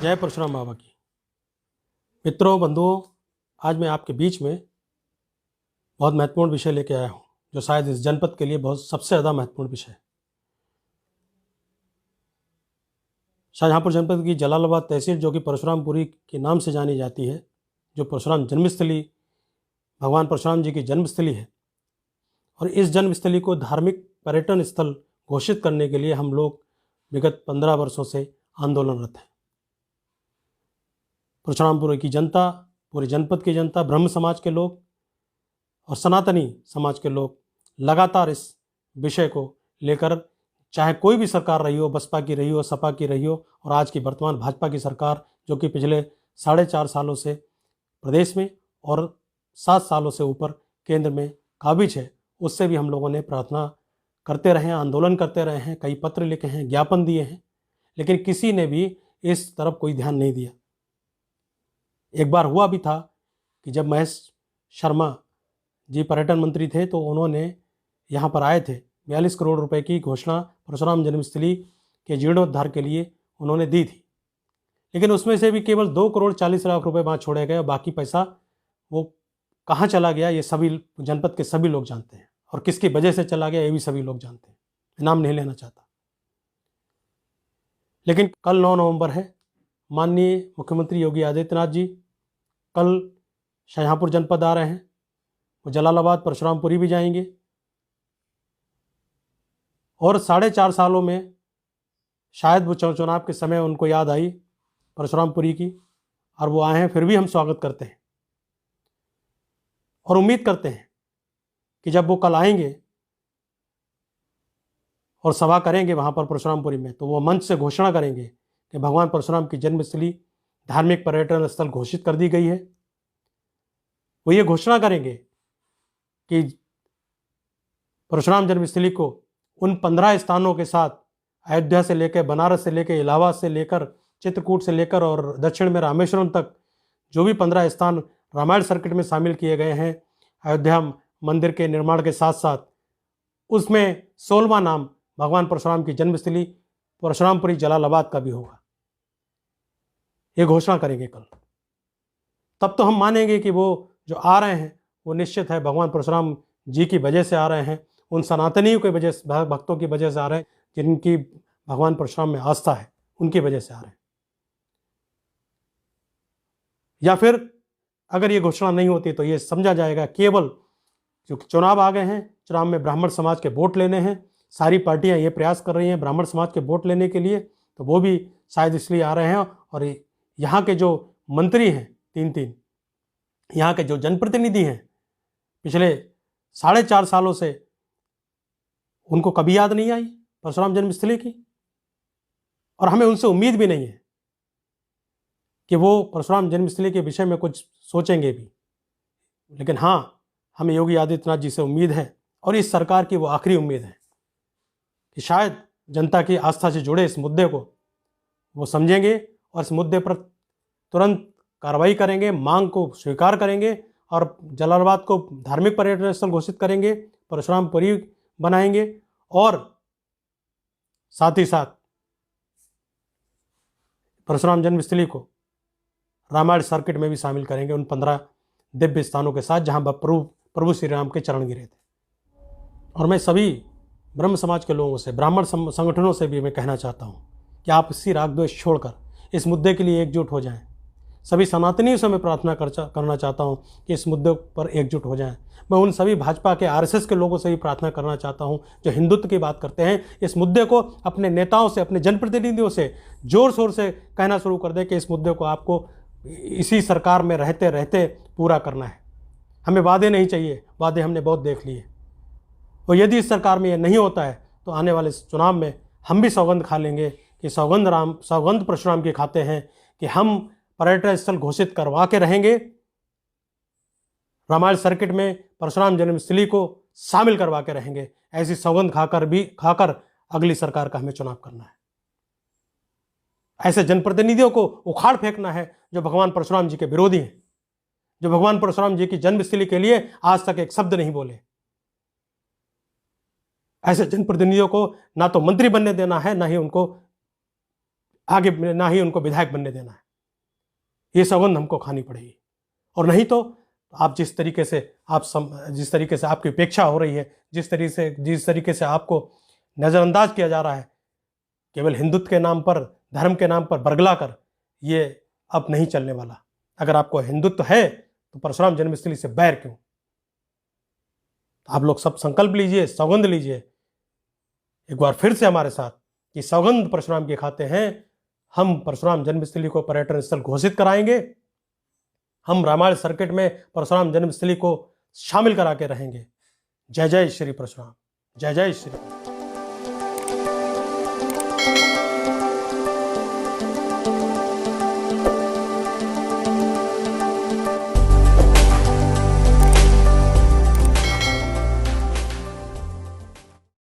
जय परशुराम बाबा की। मित्रों, बंधुओं, आज मैं आपके बीच में बहुत महत्वपूर्ण विषय लेके आया हूँ, जो शायद इस जनपद के लिए बहुत सबसे ज़्यादा महत्वपूर्ण विषय है। शाहजहाँपुर जनपद की जलालाबाद तहसील, जो कि परशुरामपुरी के नाम से जानी जाती है, जो परशुराम जन्मस्थली, भगवान परशुराम जी की जन्मस्थली है, और इस जन्मस्थली को धार्मिक पर्यटन स्थल घोषित करने के लिए हम लोग विगत 15 वर्षों से आंदोलनरत हैं। परशुरामपुर की जनता, पूरे जनपद की जनता, ब्रह्म समाज के लोग और सनातनी समाज के लोग लगातार इस विषय को लेकर, चाहे कोई भी सरकार रही हो, बसपा की रही हो, सपा की रही हो, और आज की वर्तमान भाजपा की सरकार, जो कि पिछले 4.5 सालों से प्रदेश में और 7 सालों से ऊपर केंद्र में काबिज है, उससे भी हम लोगों ने प्रार्थना करते रहे, आंदोलन करते रहे हैं, कई पत्र लिखे हैं, ज्ञापन दिए हैं, लेकिन किसी ने भी इस तरफ कोई ध्यान नहीं दिया। एक बार हुआ भी था कि जब महेश शर्मा जी पर्यटन मंत्री थे, तो उन्होंने यहाँ पर आए थे, 42 करोड़ रुपए की घोषणा परशुराम जन्मस्थली के जीर्णोद्धार के लिए उन्होंने दी थी, लेकिन उसमें से भी केवल 2 करोड़ 40 लाख रुपए वहाँ छोड़े गए। बाकी पैसा वो कहाँ चला गया, ये सभी जनपद के सभी लोग जानते हैं, और किसकी वजह से चला गया ये भी सभी लोग जानते हैं। मैं नाम नहीं लेना चाहता। लेकिन कल 9 नवंबर है, माननीय मुख्यमंत्री योगी आदित्यनाथ जी कल शाहजहाँपुर जनपद आ रहे हैं। वो जलालाबाद, परशुरामपुरी भी जाएंगे, और 4.5 सालों में शायद वो चुनाव के समय उनको याद आई परशुरामपुरी की, और वो आए हैं। फिर भी हम स्वागत करते हैं और उम्मीद करते हैं कि जब वो कल आएंगे और सभा करेंगे वहाँ पर परशुरामपुरी में, तो वो मंच से घोषणा करेंगे कि भगवान परशुराम की जन्मस्थली धार्मिक पर्यटन स्थल घोषित कर दी गई है। वो ये घोषणा करेंगे कि परशुराम जन्मस्थली को उन 15 स्थानों के साथ, अयोध्या से लेकर, बनारस से लेकर, इलाहाबाद से लेकर, चित्रकूट से लेकर और दक्षिण में रामेश्वरम तक, जो भी 15 स्थान रामायण सर्किट में शामिल किए गए हैं अयोध्या मंदिर के निर्माण के साथ साथ, उसमें 16वां नाम भगवान परशुराम की जन्मस्थली परशुरामपुरी जलालाबाद का भी होगा। ये घोषणा करेंगे कल। तब तो हम मानेंगे कि वो जो आ रहे हैं वो निश्चित है भगवान परशुराम जी की वजह से आ रहे हैं, उन सनातनियों की वजह से, भक्तों की वजह से आ रहे हैं, जिनकी भगवान परशुराम में आस्था है, उनकी वजह से आ रहे हैं। या फिर अगर ये घोषणा नहीं होती तो ये समझा जाएगा केवल क्योंकि चुनाव आ गए हैं, चुनाव में ब्राह्मण समाज के वोट लेने हैं, सारी पार्टियां ये प्रयास कर रही हैं ब्राह्मण समाज के वोट लेने के लिए, तो वो भी शायद इसलिए आ रहे हैं। और यहाँ के जो मंत्री हैं, 3 यहाँ के जो जनप्रतिनिधि हैं, पिछले 4.5 सालों से उनको कभी याद नहीं आई परशुराम जन्मस्थली की, और हमें उनसे उम्मीद भी नहीं है कि वो परशुराम जन्मस्थली के विषय में कुछ सोचेंगे भी। लेकिन हाँ, हमें योगी आदित्यनाथ जी से उम्मीद है, और इस सरकार की वो आखिरी उम्मीद है कि शायद जनता की आस्था से जुड़े इस मुद्दे को वो समझेंगे और इस मुद्दे पर तुरंत कार्रवाई करेंगे, मांग को स्वीकार करेंगे, और जलालाबाद को धार्मिक पर्यटन स्थल घोषित करेंगे, परशुरामपुरी बनाएंगे, और साथ ही साथ परशुराम जन्मस्थली को रामायण सर्किट में भी शामिल करेंगे, उन 15 दिव्य स्थानों के साथ जहां प्रभु श्री राम के चरण गिरे थे। और मैं सभी ब्रह्म समाज के लोगों से, ब्राह्मण संगठनों से भी मैं कहना चाहता हूं कि आप इसी राग द्वेष छोड़कर इस मुद्दे के लिए एकजुट हो जाएं। सभी सनातनियों से मैं प्रार्थना करना चाहता हूं कि इस मुद्दे पर एकजुट हो जाएं। मैं उन सभी भाजपा के, आरएसएस के लोगों से भी प्रार्थना करना चाहता हूं जो हिंदुत्व की बात करते हैं, इस मुद्दे को अपने नेताओं से, अपने जनप्रतिनिधियों से जोर शोर से कहना शुरू कर दें कि इस मुद्दे को आपको इसी सरकार में रहते रहते पूरा करना है। हमें वादे नहीं चाहिए, वादे हमने बहुत देख लिए, और यदि इस सरकार में ये नहीं होता है तो आने वाले चुनाव में हम भी सौगंध खा लेंगे कि सौगंध परशुराम की खाते हैं कि हम पर्यटन स्थल घोषित करवा के रहेंगे, रामायण सर्किट में परशुराम जन्मस्थली को शामिल करवा के रहेंगे। ऐसी सौगंध खाकर अगली सरकार का हमें चुनाव करना है। ऐसे जनप्रतिनिधियों को उखाड़ फेंकना है जो भगवान परशुराम जी के विरोधी हैं, जो भगवान परशुराम जी की जन्मस्थली के लिए आज तक एक शब्द नहीं बोले। ऐसे जनप्रतिनिधियों को ना तो मंत्री बनने देना है, ना ही उनको आगे ना ही उनको विधायक बनने देना है। ये सौगंध हमको खानी पड़ेगी। और नहीं तो आप जिस तरीके से आपकी उपेक्षा हो रही है, जिस तरीके से आपको नज़रअंदाज किया जा रहा है, केवल हिंदुत्व के नाम पर, धर्म के नाम पर बरगला कर, ये अब नहीं चलने वाला। अगर आपको हिंदुत्व है तो परशुराम जन्मस्थली से बैर क्यों? आप लोग सब संकल्प लीजिए, सौगंध लीजिए एक बार फिर से हमारे साथ कि सौगंध परशुराम की खाते हैं, हम परशुराम जन्मस्थली को पर्यटन स्थल घोषित कराएंगे। हम रामायण सर्किट में परशुराम जन्मस्थली को शामिल करा के रहेंगे। जय जय श्री परशुराम, जय जय श्री।